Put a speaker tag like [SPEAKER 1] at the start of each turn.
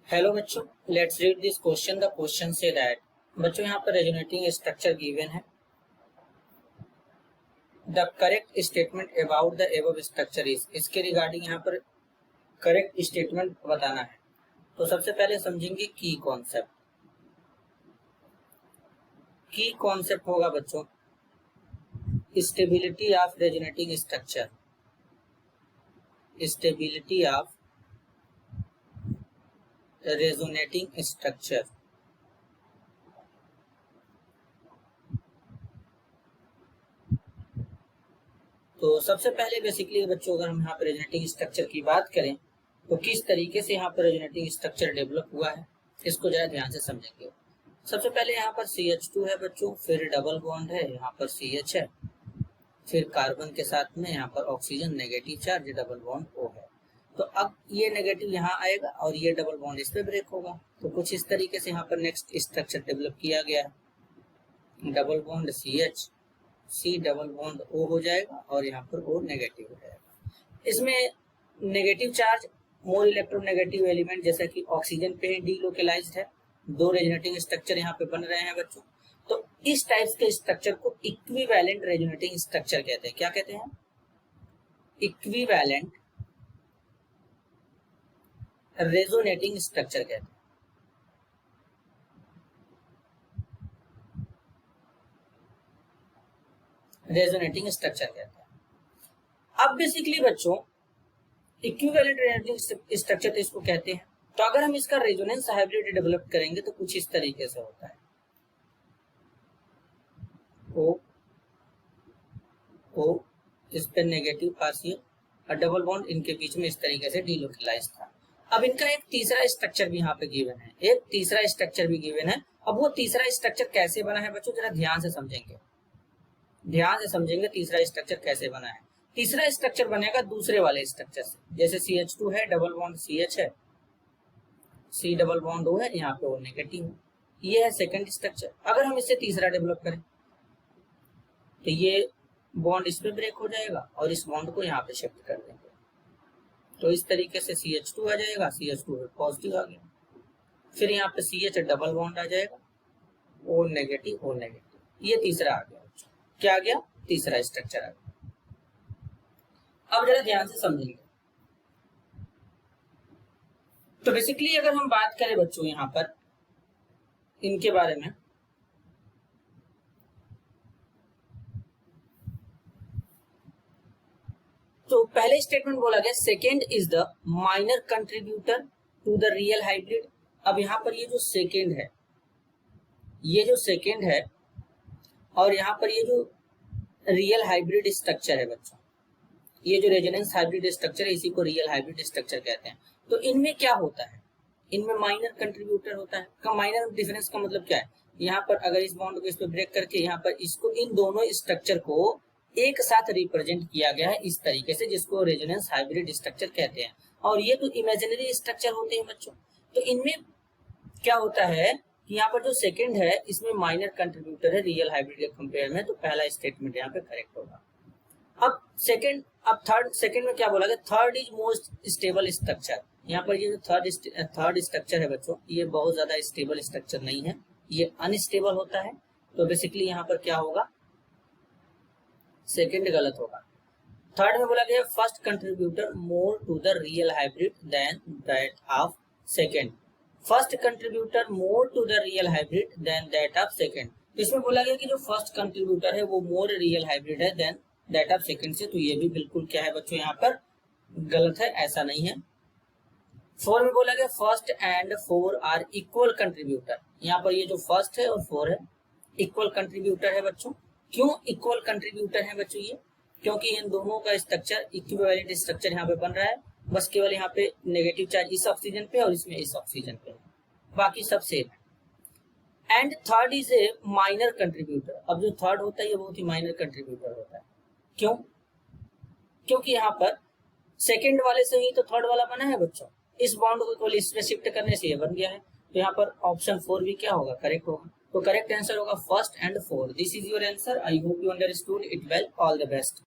[SPEAKER 1] Hello बच्चों, let's read this question. The question say that बच्चों यहाँ पर रेजोनेटिंग स्ट्रक्चर गिवन है। The correct statement about the above structure is, इसके regarding यहाँ पर करेक्ट स्टेटमेंट बताना है। तो सबसे पहले समझेंगे की कॉन्सेप्ट। की कॉन्सेप्ट होगा बच्चों stability of resonating structure. Stability of resonating structure. तो सबसे पहले बेसिकली बच्चों अगर हम यहाँ पर रेजोनेटिंग स्ट्रक्चर की बात करें तो किस तरीके से यहाँ पर रेजोनेटिंग स्ट्रक्चर डेवलप हुआ है इसको जरा ध्यान से समझेंगे। सबसे पहले यहाँ पर CH2 है बच्चों, फिर डबल बॉन्ड है, यहाँ पर CH है, फिर कार्बन के साथ में यहाँ पर oxygen negative charge, double bond O है। तो अब ये नेगेटिव यहाँ आएगा और ये डबल बॉन्ड इस पे ब्रेक होगा। तो कुछ इस तरीके से यहाँ पर नेक्स्ट स्ट्रक्चर डेवलप किया गया है। Double bond CH, C double bond O हो जाएगा और यहाँ पर O नेगेटिव हो जाएगा। इसमें negative charge more electronegative element जैसा कि ऑक्सीजन पे डीलोकलाइज्ड है। दो रेजोनेटिंग स्ट्रक्चर यहाँ पे बन रहे हैं बच्चों। तो इस टाइप्स के स्ट्रक्चर को इक्विवेलेंट रेजोनेटिंग स्ट्रक्चर कहते हैं। क्या कहते हैं? इक्विवेलेंट रेजोनेटिंग स्ट्रक्चर कहते हैं। रेजोनेटिंग स्ट्रक्चर कहते हैं। अब बेसिकली बच्चों इक्विवेलेंट रेजोनेटिंग स्ट्रक्चर तो इसको कहते हैं। तो अगर हम इसका रेजोनेंस हाइब्रिड डेवलप करेंगे तो कुछ इस तरीके से होता है। O इस पे नेगेटिव पार्शियल और डबल बॉन्ड इनके बीच में इस तरीके से डीलोकलाइज था। अब इनका एक तीसरा स्ट्रक्चर भी यहाँ पे गिवन है। एक तीसरा स्ट्रक्चर भी गिवन है। अब वो तीसरा स्ट्रक्चर कैसे बना है बच्चों जरा ध्यान से समझेंगे। ध्यान से समझेंगे तीसरा स्ट्रक्चर कैसे बना है। तीसरा स्ट्रक्चर बनेगा दूसरे वाले स्ट्रक्चर से। जैसे CH2 है, डबल बॉन्ड CH है, C डबल बॉन्ड O है, यहाँ पे O नेगेटिव है। ये है सेकंड स्ट्रक्चर। अगर हम इससे तीसरा डेवलप करें तो ये बॉन्ड इस पे ब्रेक हो जाएगा और इस बॉन्ड को यहाँ पे शिफ्ट कर देंगे। तो इस तरीके से CH2 आ जाएगा, CH2 पॉजिटिव आ गया। फिर यहाँ पे CH डबल बॉन्ड आ जाएगा, O नेगेटिव O नेगेटिव। ये तीसरा आ गया। क्या आ गया? तीसरा स्ट्रक्चर आ गया। अब जरा ध्यान से समझेंगे। तो बेसिकली अगर हम बात करें बच्चों यहाँ पर इनके बारे में, तो पहले स्टेटमेंट बोला गया second is the minor contributor to the real hybrid. अब यहाँ पर ये जो सेकेंड है, ये जो सेकेंड है और यहाँ पर ये जो रियल हाइब्रिड स्ट्रक्चर है बच्चों, ये जो रेजोनेंस हाइब्रिड स्ट्रक्चर है इसी को रियल हाइब्रिड स्ट्रक्चर कहते हैं। तो इनमें क्या होता है? इनमें माइनर कंट्रीब्यूटर होता है। का माइनर डिफरेंस का मतलब क्या है? यहाँ पर अगर इस बॉन्ड को इस पे ब्रेक करके यहाँ पर इसको, इन दोनों स्ट्रक्चर को एक साथ रिप्रेजेंट किया गया है इस तरीके से, जिसको रेजोनेंस हाइब्रिड स्ट्रक्चर कहते हैं। और ये तो इमेजिनरी स्ट्रक्चर होते हैं बच्चों। तो इनमें क्या होता है कि यहाँ पर जो सेकंड है इसमें माइनर कंट्रीब्यूटर है रियल हाइब्रिड के कंपेयर में। तो पहला स्टेटमेंट यहाँ पे करेक्ट होगा। अब सेकंड, अब थर्ड, सेकंड में क्या बोला गया? Third is most stable structure. यहाँ पर ये जो थर्ड स्ट्रक्चर है बच्चों, ये बहुत ज्यादा स्टेबल स्ट्रक्चर नहीं है, ये अनस्टेबल होता है। तो बेसिकली यहाँ पर क्या होगा? सेकंड गलत होगा। थर्ड में बोला गया first contributor more to the real hybrid than that of second. First contributor more to the real hybrid than that of second. इसमें बोला गया कि जो फर्स्ट कंट्रीब्यूटर है वो मोर रियल हाइब्रिड है देन दैट ऑफ सेकंड से। तो ये भी बिल्कुल क्या है बच्चों यहाँ पर गलत है, ऐसा नहीं है। फोर में बोला गया first and four are equal contributor. यहाँ पर ये जो फर्स्ट है और फोर है इक्वल कंट्रीब्यूटर है बच्चों। क्यों इक्वल कंट्रीब्यूटर है बच्चों? ये क्योंकि इन दोनों का स्ट्रक्चर इक्विवेलेंट स्ट्रक्चर यहाँ पे बन रहा है। बस केवल यहाँ पे नेगेटिव चार्ज इस ऑक्सीजन पे और इसमें इस ऑक्सीजन पे, बाकी सब सेम है। And third is a minor contributor. अब जो थर्ड होता है ये बहुत ही माइनर कंट्रीब्यूटर होता है। क्यों? क्योंकि यहाँ पर सेकेंड वाले से ही तो थर्ड वाला बना है बच्चों। इस बॉन्ड को केवल इसमें शिफ्ट करने से ये बन गया है। तो यहाँ पर ऑप्शन 4 भी क्या होगा? करेक्ट होगा। तो करेक्ट आंसर होगा first and four. This is your answer. I hope you understood it well. All the best.